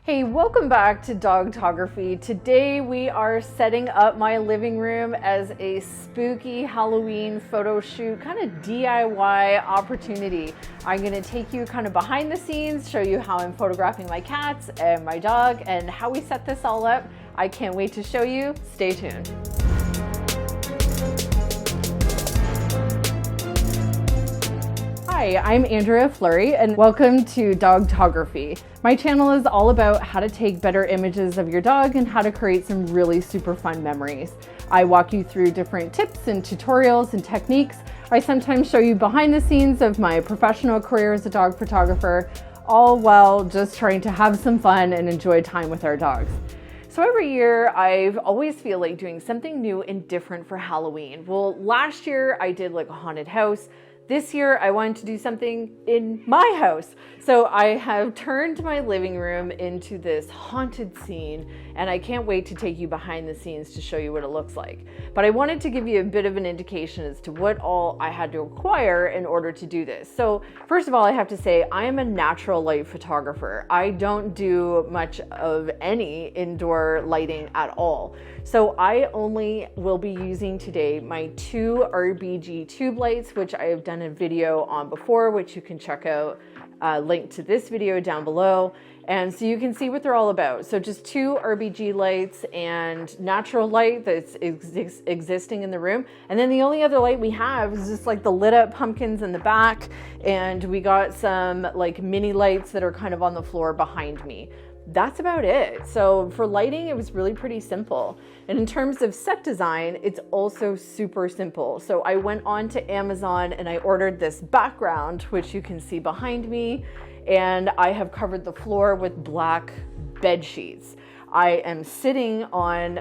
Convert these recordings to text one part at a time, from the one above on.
Hey, welcome back to Dogtography. Today we are setting up my living room as a spooky Halloween photo shoot, kind of DIY opportunity. I'm going to take you kind of behind the scenes, show you how I'm photographing my cats and my dog and how we set this all up. I can't wait to show you. Stay tuned. Hi, I'm Andrea Fleury and welcome to Dogtography. My channel is all about how to take better images of your dog and how to create some really super fun memories. I walk you through different tips and tutorials and techniques. I sometimes show you behind the scenes of my professional career as a dog photographer, all while just trying to have some fun and enjoy time with our dogs. So every year, I've always feel like doing something new and different for Halloween. Well, last year I did like a haunted house. This year, I wanted to do something in my house. So I have turned my living room into this haunted scene, and I can't wait to take you behind the scenes to show you what it looks like. But I wanted to give you a bit of an indication as to what all I had to acquire in order to do this. So first of all, I have to say, I am a natural light photographer. I don't do much of any indoor lighting at all. So I only will be using today my two RBG tube lights, which I have done a video on before, which you can check out, link to this video down below. And so you can see what they're all about. So just two RBG lights and natural light that's existing in the room. And then the only other light we have is just like the lit up pumpkins in the back. And we got some like mini lights that are kind of on the floor behind me. That's about it. So for lighting, it was really pretty simple. And in terms of set design, it's also super simple. So I went on to Amazon and I ordered this background, which you can see behind me. And I have covered the floor with black bed sheets. I am sitting on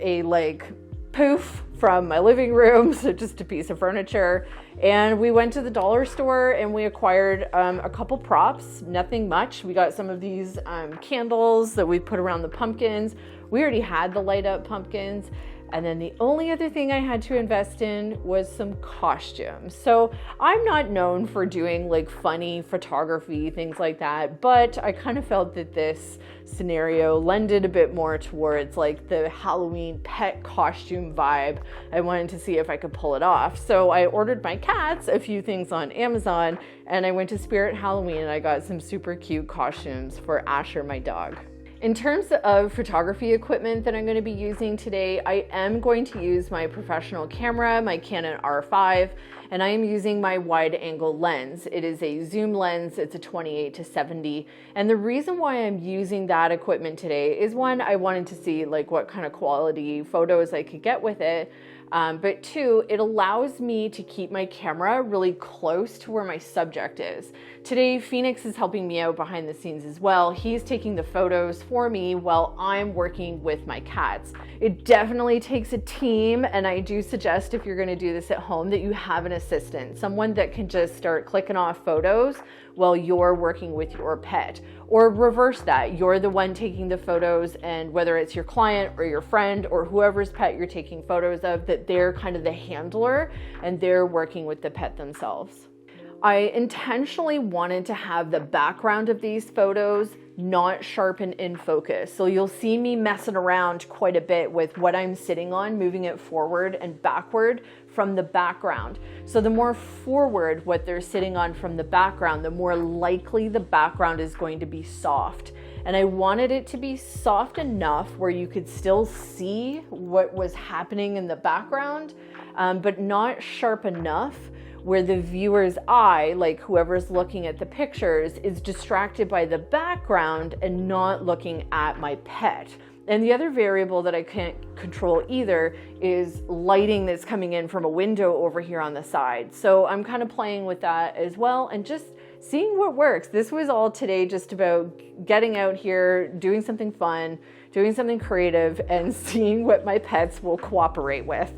a like poof from my living room, so just a piece of furniture. And we went to the dollar store and we acquired a couple props, nothing much. We got some of these candles that we put around the pumpkins. We already had the light up pumpkins. And then the only other thing I had to invest in was some costumes. So I'm not known for doing like funny photography, things like that, but I kind of felt that this scenario lended a bit more towards like the Halloween pet costume vibe. I wanted to see if I could pull it off. So I ordered my cats a few things on Amazon and I went to Spirit Halloween and I got some super cute costumes for Asher, my dog. In terms of photography equipment that I'm going to be using today, I am going to use my professional camera, my Canon R5, and I am using my wide angle lens. It is a zoom lens, it's a 28-70. And the reason why I'm using that equipment today is one, I wanted to see like what kind of quality photos I could get with it. But two, it allows me to keep my camera really close to where my subject is. Today, Phoenix is helping me out behind the scenes as well. He's taking the photos for me while I'm working with my cats. It definitely takes a team, and I do suggest if you're gonna do this at home that you have an assistant, someone that can just start clicking off photos while you're working with your pet. Or reverse that, you're the one taking the photos, and whether it's your client or your friend or whoever's pet you're taking photos of, that they're kind of the handler and they're working with the pet themselves. I intentionally wanted to have the background of these photos not sharp and in focus. So you'll see me messing around quite a bit with what I'm sitting on, moving it forward and backward from the background. So the more forward what they're sitting on from the background, the more likely the background is going to be soft. And I wanted it to be soft enough where you could still see what was happening in the background, but not sharp enough where the viewer's eye, like whoever's looking at the pictures, is distracted by the background and not looking at my pet. And the other variable that I can't control either is lighting that's coming in from a window over here on the side. So I'm kind of playing with that as well and just seeing what works. This was all today just about getting out here, doing something fun, doing something creative, and seeing what my pets will cooperate with.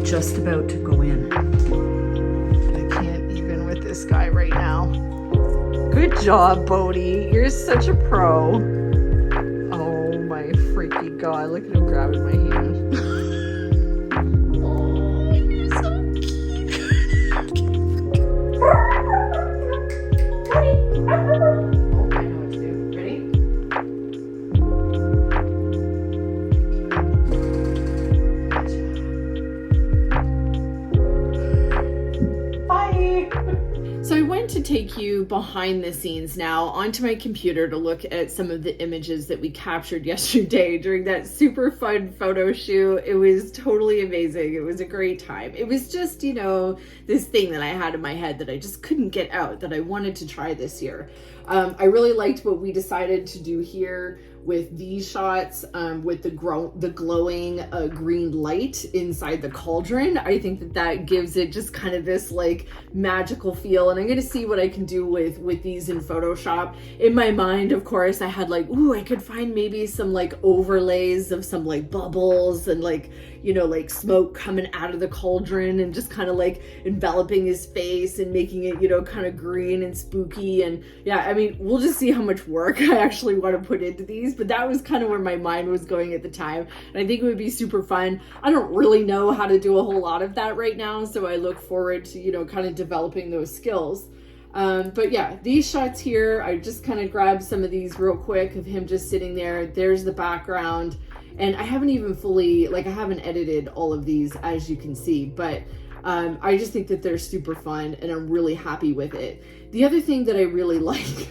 just about to go in. I can't even with this guy right now. Good job, Bodhi. You're such a pro. Oh my freaky God. Look at him grabbing my hand. Oh, you're so cute. Oh, I know what to do. Ready? So I went to take you behind the scenes now onto my computer to look at some of the images that we captured yesterday during that super fun photo shoot. It was totally amazing. It was a great time. It was just, you know, this thing that I had in my head that I just couldn't get out that I wanted to try this year. I really liked what we decided to do here with these shots, with the glowing green light inside the cauldron. I think that that gives it just kind of this like magical feel, and I'm gonna see what I can do with these in Photoshop. In my mind, of course, I had like, ooh, I could find maybe some like overlays of some like bubbles and like, you know, like smoke coming out of the cauldron and just kind of like enveloping his face and making it, you know, kind of green and spooky. And yeah, I mean, we'll just see how much work I actually want to put into these, but that was kind of where my mind was going at the time. And I think it would be super fun. I don't really know how to do a whole lot of that right now, so I look forward to, you know, kind of developing those skills. But yeah, these shots here, I just kind of grabbed some of these real quick of him just sitting there. There's the background. And I haven't even fully, like I haven't edited all of these, as you can see, but I just think that they're super fun and I'm really happy with it. The other thing that I really like,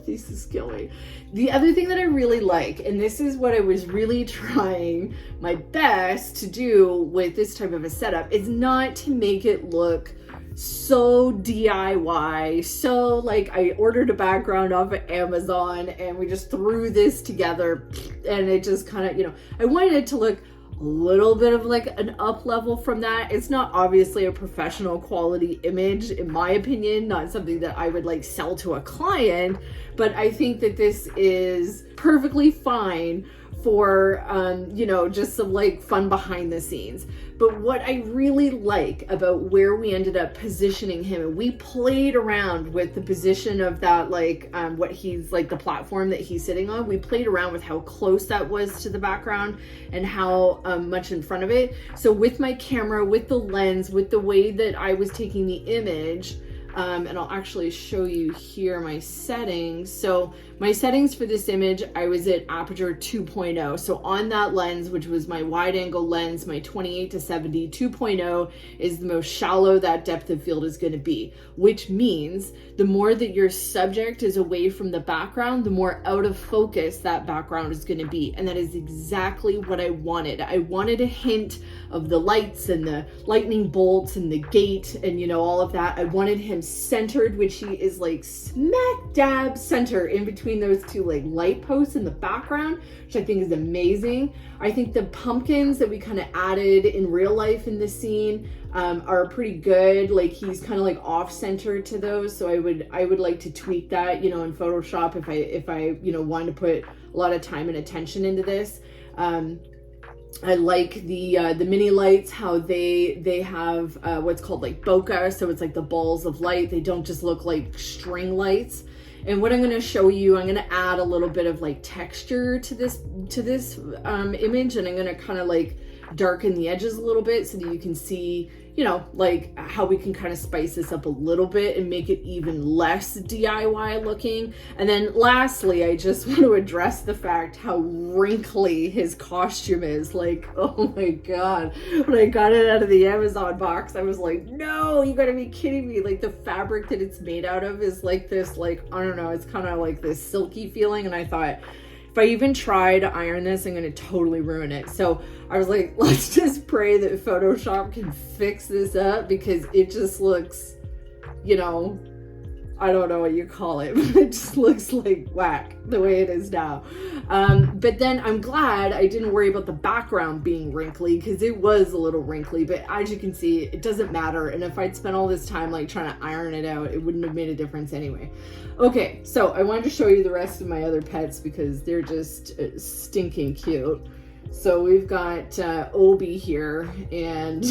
this is killing. The other thing that I really like, and this is what I was really trying my best to do with this type of a setup, is not to make it look so DIY, so like I ordered a background off of Amazon and we just threw this together and it just kind of, you know, I wanted it to look a little bit of like an up level from that. It's not obviously a professional quality image, in my opinion, not something that I would like sell to a client, but I think that this is perfectly fine for, you know, just some like fun behind the scenes. But what I really like about where we ended up positioning him, and we played around with the position of that, like what he's like, the platform that he's sitting on, we played around with how close that was to the background and how much in front of it. So with my camera, with the lens, with the way that I was taking the image, and I'll actually show you here my settings. So my settings for this image, I was at aperture 2.0. So on that lens, which was my wide angle lens, my 28-70 2.0 is the most shallow that depth of field is going to be, which means the more that your subject is away from the background, the more out of focus that background is going to be. And that is exactly what I wanted. I wanted a hint of the lights and the lightning bolts and the gate and, you know, all of that. I wanted him centered, which he is like smack dab center in between those two like light posts in the background, which I think is amazing. I think the pumpkins that we kind of added in real life in this scene are pretty good. Like he's kind of like off center to those, so I would like to tweak that, you know, in Photoshop if I you know, wanted to put a lot of time and attention into this. I like the mini lights, how they have what's called like bokeh, so it's like the balls of light. They don't just look like string lights. And what I'm going to show you, I'm going to add a little bit of like texture to this image, and I'm going to kind of like darken the edges a little bit so that you can see, you know, like how we can kind of spice this up a little bit and make it even less DIY looking. And then lastly, I just want to address the fact how wrinkly his costume is. Like, oh my God, when I got it out of the Amazon box, I was like, no, you gotta be kidding me. Like the fabric that it's made out of is like this, like, I don't know, it's kind of like this silky feeling. And I thought, if I even try to iron this, I'm going to totally ruin it. So I was like, let's just pray that Photoshop can fix this up, because it just looks, you know, I don't know what you call it, but it just looks like whack the way it is now. But then I'm glad I didn't worry about the background being wrinkly, because it was a little wrinkly, but as you can see, it doesn't matter. And if I'd spent all this time like trying to iron it out, it wouldn't have made a difference anyway. Okay, so I wanted to show you the rest of my other pets because they're just stinking cute. So we've got Obi here, and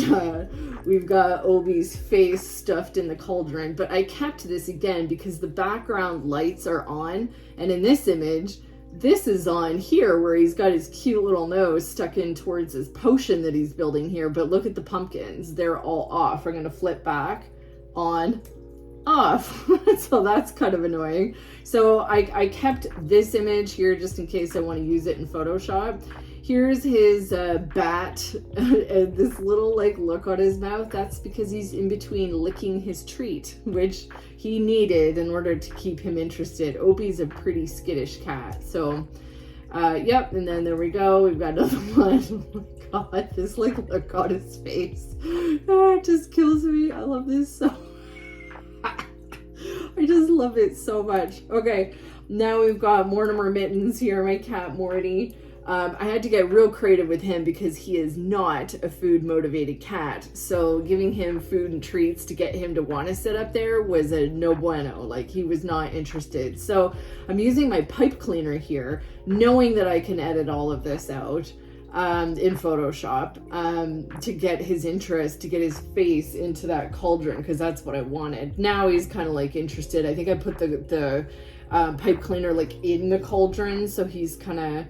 we've got Obi's face stuffed in the cauldron, but I kept this again because the background lights are on, and in this image, this is on here where he's got his cute little nose stuck in towards his potion that he's building here, but look at the pumpkins. They're all off. We're going to flip back, on, off. So that's kind of annoying. So I kept this image here just in case I want to use it in Photoshop. Here's his bat, and this little like look on his mouth. That's because he's in between licking his treat, which he needed in order to keep him interested. Opie's a pretty skittish cat. So, yep, and then there we go. We've got another one. Oh my God, this like look on his face. Oh, it just kills me. I love this so I just love it so much. Okay, now we've got Mortimer Mittens here, my cat Morty. I had to get real creative with him because he is not a food motivated cat. So giving him food and treats to get him to want to sit up there was a no bueno. Like, he was not interested. So I'm using my pipe cleaner here, knowing that I can edit all of this out in Photoshop to get his interest, to get his face into that cauldron, because that's what I wanted. Now he's kind of like interested. I think I put the pipe cleaner like in the cauldron, so he's kind of,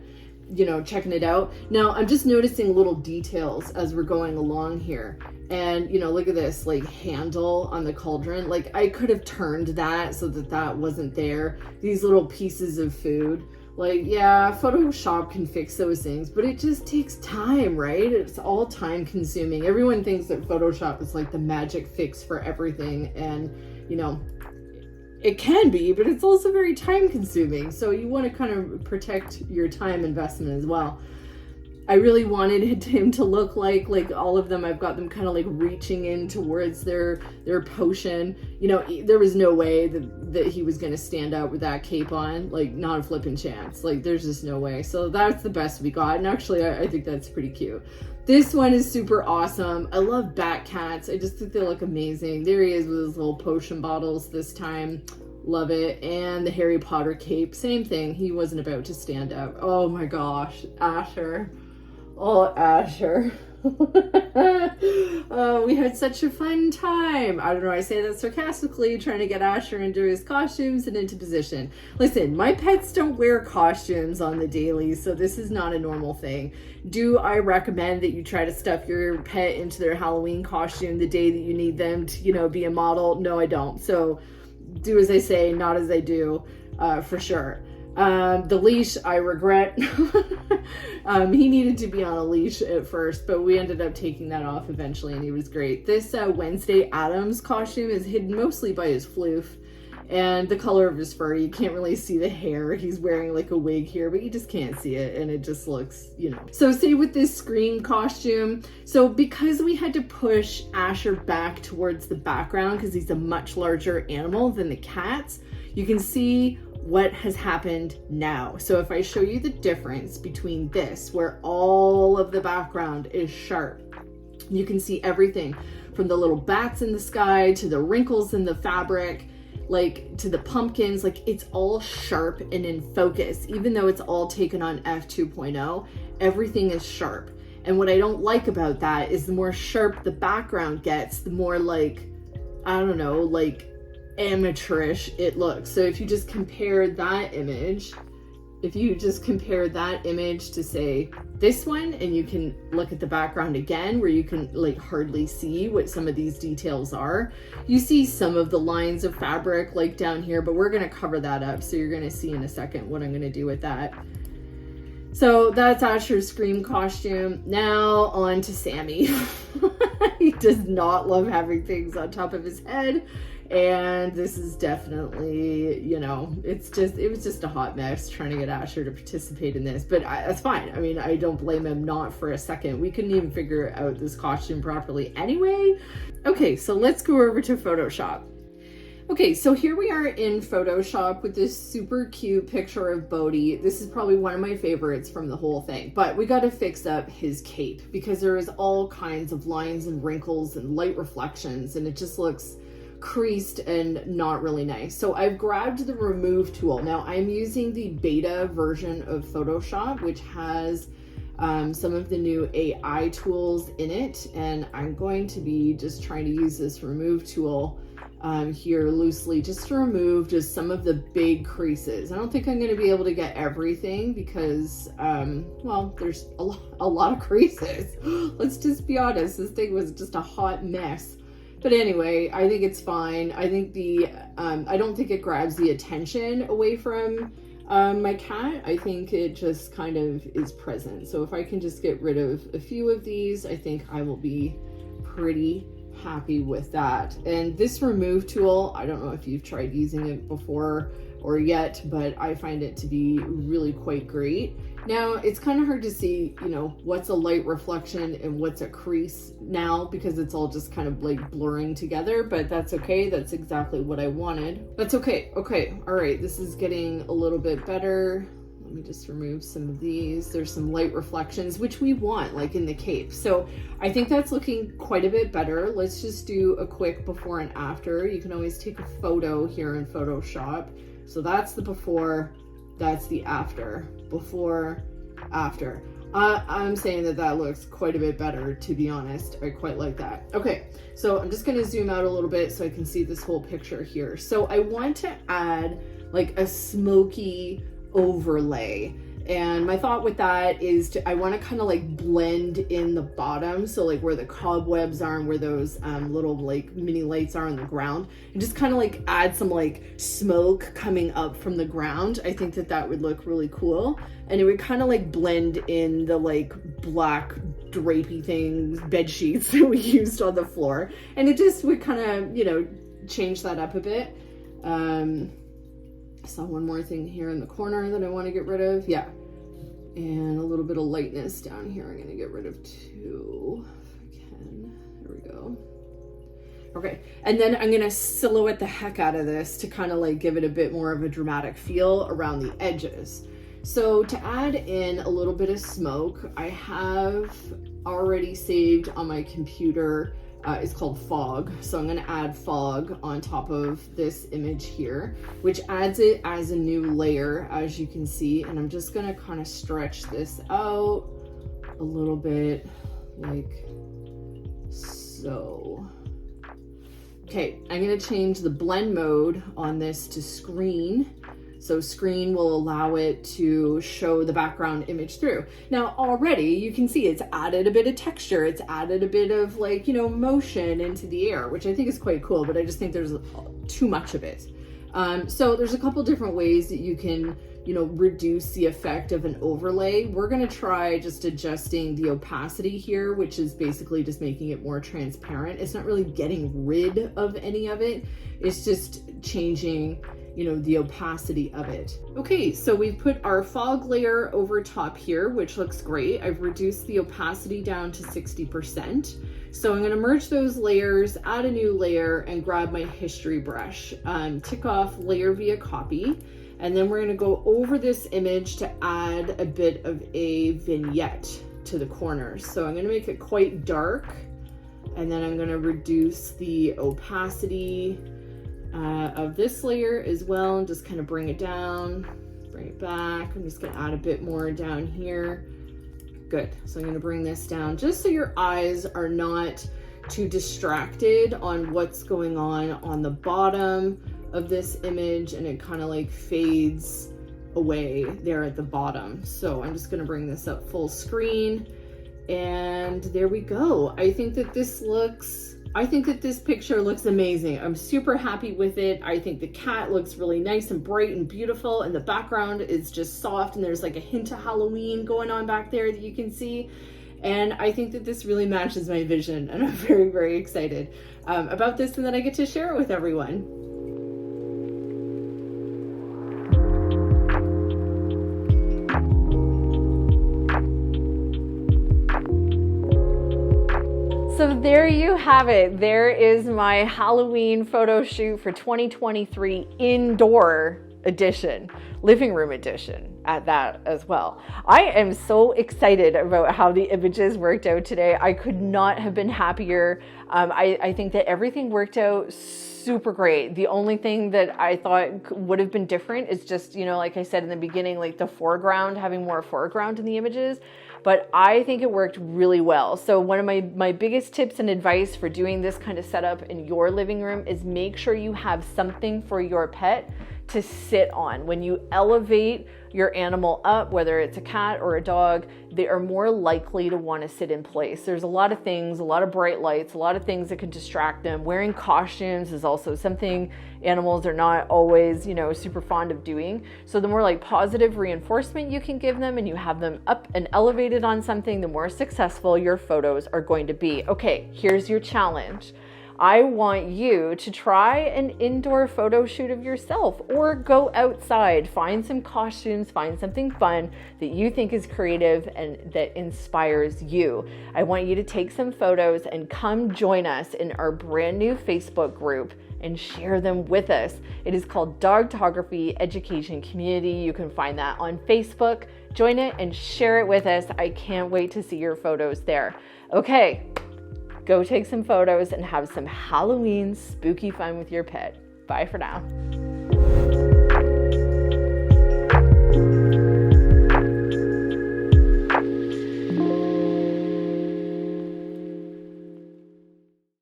you know, checking it out. Now I'm just noticing little details as we're going along here. And, you know, look at this, like, handle on the cauldron. Like, I could have turned that so that that wasn't there. These little pieces of food. Like, yeah, Photoshop can fix those things, but it just takes time, right? It's all time consuming. Everyone thinks that Photoshop is like the magic fix for everything. And, you know, it can be, but it's also very time consuming. So you want to kind of protect your time investment as well. I really wanted him to look like all of them. I've got them kind of like reaching in towards their potion. You know, there was no way that he was going to stand out with that cape on. Like, not a flipping chance. Like, there's just no way. So that's the best we got. And actually, I think that's pretty cute. This one is super awesome. I love bat cats. I just think they look amazing. There he is with his little potion bottles this time. Love it. And the Harry Potter cape, same thing. He wasn't about to stand out. Oh my gosh, Asher. Oh, Asher. Oh, we had such a fun time. I don't know, I say that sarcastically, trying to get Asher into his costumes and into position. Listen, my pets don't wear costumes on the daily, so this is not a normal thing. Do I recommend that you try to stuff your pet into their Halloween costume the day that you need them to, you know, be a model? No, I don't. So do as I say, not as I do, for sure. The leash, I regret. He needed to be on a leash at first, but we ended up taking that off eventually, and he was great. This Wednesday Addams costume is hidden mostly by his floof and the color of his fur. You can't really see the hair. He's wearing like a wig here, but you just can't see it, and it just looks, you know. So say with this Scream costume, so because we had to push Asher back towards the background because he's a much larger animal than the cats, you can see what has happened now. So if I show you the difference between this, where all of the background is sharp, you can see everything from the little bats in the sky to the wrinkles in the fabric, like to the pumpkins, like it's all sharp and in focus. Even though it's all taken on f2.0, everything is sharp. And what I don't like about that is the more sharp the background gets, the more like, I don't know, like amateurish it looks. So if you just compare that image, to say this one, and you can look at the background again where you can like hardly see what some of these details are. You see some of the lines of fabric like down here, but we're going to cover that up. So you're going to see in a second what I'm going to do with that. So that's Asher's Scream costume. Now on to Sammy. He does not love having things on top of his head. And this is definitely, you know, it was just a hot mess trying to get Asher to participate in this, but that's fine. I mean, I don't blame him, not for a second. We couldn't even figure out this costume properly anyway. Okay, so let's go over to Photoshop. Okay, so here we are in Photoshop with this super cute picture of Bodhi. This is probably one of my favorites from the whole thing, but we got to fix up his cape because there is all kinds of lines and wrinkles and light reflections, and it just looks creased and not really nice. So I've grabbed the remove tool. Now I'm using the beta version of Photoshop, which has some of the new AI tools in it, and I'm going to be just trying to use this remove tool here loosely just to remove just some of the big creases. I don't think I'm going to be able to get everything because, well, there's a lot of creases. Let's just be honest, this thing was just a hot mess. But anyway, I think it's fine. I think I don't think it grabs the attention away from my cat. I think it just kind of is present. So if I can just get rid of a few of these, I think I will be pretty happy with that. And this remove tool, I don't know if you've tried using it before or yet, but I find it to be really quite great. Now it's kind of hard to see, you know, what's a light reflection and what's a crease now because it's all just kind of like blurring together, but that's okay. That's exactly what I wanted. That's okay. Okay. All right. This is getting a little bit better. Let me just remove some of these. There's some light reflections, which we want, like in the cape. So I think that's looking quite a bit better. Let's just do a quick before and after. You can always take a photo here in Photoshop. So that's the before, that's the after. Before, after. I'm saying that looks quite a bit better, to be honest. I quite like that. Okay, so I'm just gonna zoom out a little bit so I can see this whole picture here. So I want to add like a smoky overlay, and my thought with that is I want to kind of like blend in the bottom, so like where the cobwebs are and where those little like mini lights are on the ground, and just kind of like add some like smoke coming up from the ground. I think that would look really cool, and it would kind of like blend in the like black drapey things, bed sheets that we used on the floor, and it just would kind of, you know, change that up a bit. So one more thing here in the corner that I want to get rid of. Yeah. And a little bit of lightness down here. I'm going to get rid of too, if I can. There we go. Okay. And then I'm going to silhouette the heck out of this to kind of like give it a bit more of a dramatic feel around the edges. So to add in a little bit of smoke, I have already saved on my computer. It's called fog. So I'm going to add fog on top of this image here, which adds it as a new layer, as you can see. And I'm just going to kind of stretch this out a little bit like so. Okay, I'm going to change the blend mode on this to screen. So screen will allow it to show the background image through. Now already you can see it's added a bit of texture. It's added a bit of like, you know, motion into the air, which I think is quite cool, but I just think there's too much of it. So there's a couple different ways that you can, you know, reduce the effect of an overlay. We're going to try just adjusting the opacity here, which is basically just making it more transparent. It's not really getting rid of any of it. It's just changing, you know, the opacity of it. Okay, so we've put our fog layer over top here, which looks great. I've reduced the opacity down to 60%. So I'm going to merge those layers, add a new layer, and grab my history brush. Tick off layer via copy. And then we're going to go over this image to add a bit of a vignette to the corners. So I'm going to make it quite dark, and then I'm going to reduce the opacity of this layer as well, and just kind of bring it down, bring it back. I'm just going to add a bit more down here. Good. So I'm going to bring this down just so your eyes are not too distracted on what's going on the bottom of this image, and it kind of like fades away there at the bottom. So I'm just going to bring this up full screen, and there we go. I think that this picture looks amazing. I'm super happy with it. I think the cat looks really nice and bright and beautiful, and the background is just soft, and there's like a hint of Halloween going on back there that you can see. And I think that this really matches my vision, and I'm very, very excited about this, and that I get to share it with everyone. So there you have it. There is my Halloween photo shoot for 2023 indoor edition, living room edition. at that as well. I am so excited about how the images worked out today. I could not have been happier. I think that everything worked out super great. The only thing that I thought would have been different is just, you know, like I said in the beginning, like the foreground, having more foreground in the images. But I think it worked really well. So one of my biggest tips and advice for doing this kind of setup in your living room is make sure you have something for your pet to sit on. When you elevate your animal up, whether it's a cat or a dog, they are more likely to want to sit in place. There's a lot of things, a lot of bright lights, a lot of things that can distract them. Wearing costumes is also something animals are not always, you know, super fond of doing. So the more like positive reinforcement you can give them and you have them up and elevated on something, the more successful your photos are going to be. Okay, here's your challenge. I want you to try an indoor photo shoot of yourself or go outside, find some costumes, find something fun that you think is creative and that inspires you. I want you to take some photos and come join us in our brand new Facebook group and share them with us. It is called Dogtography Education Community. You can find that on Facebook. Join it and share it with us. I can't wait to see your photos there. Okay. Go take some photos and have some Halloween spooky fun with your pet. Bye for now.